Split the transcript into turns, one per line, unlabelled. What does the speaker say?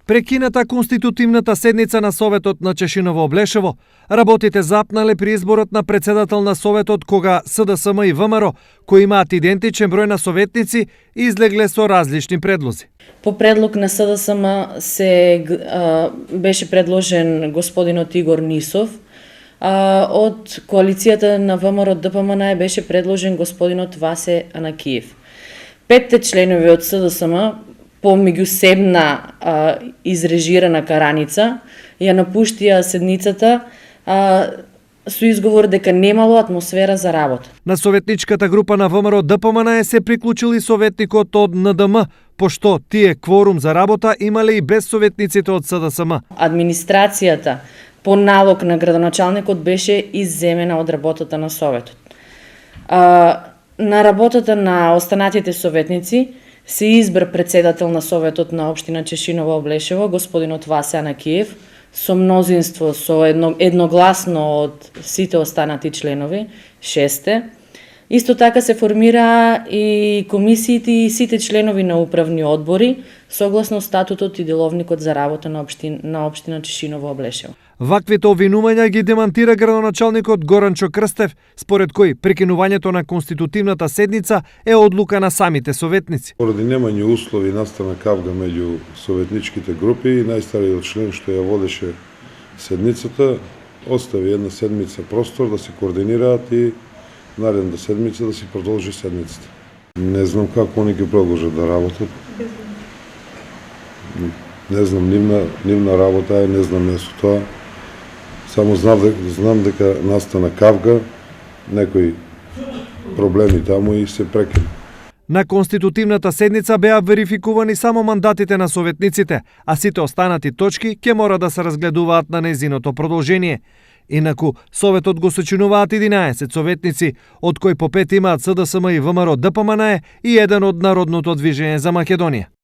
Прекината конститутивната седница на Советот на Чешиново Облешево, работите запнале при изборот на председател на Советот кога СДСМ и ВМРО, кои имаат идентичен број на советници, излегле со различни предлози.
По предлог на СДСМ беше предложен господинот Игор Нисов, од коалицијата на ВМРО ДПМН беше предложен господинот Васе Анакиев. 5 членови од СДСМ по меѓусебна изрежирана караница ја напуштија седницата со изговор дека немало атмосфера за работа.
На советничката група на ВМРО ДПМН се приклучили советникот од НДМ, пошто тие кворум за работа имале и без советниците од СДСМ.
Администрацијата по налог на градоначалникот беше изземена од работата на Советот. На работата на останатите советници се избра председател на Советот на општина Чешиново Облешево, господинот Васе Анакиев, со мнозинство, со едногласно од сите останати членови, 6. Исто така се формира и комисиите и сите членови на управни одбори, согласно статутот и деловникот за работа на општина Чешиново Облешево.
Ваквите обвинувања ги демантира градоначалникот Горанчо Крстев, според кој прекинувањето на конститутивната седница е одлука на самите советници.
Поради немање услови настана кавга меѓу советничките групи и најстариот член што ја водеше седницата остави една седмица простор да се координираат и наредната седмица да се продолжи седницата. Не знам како они ги продолжат да работат. Не знам нивна работа е, не знам место тоа. Само знам дека настана кавга, некои проблеми таму и се прекина.
На конститутивната седница беа верификувани само мандатите на советниците, а сите останати точки ќе мора да се разгледуваат на нејзиното продолжение. Инаку, Советот го сочинуваат 11 советници, од кои по 5 имаат СДСМ и ВМРО ДПМН и еден од Народното движење за Македонија.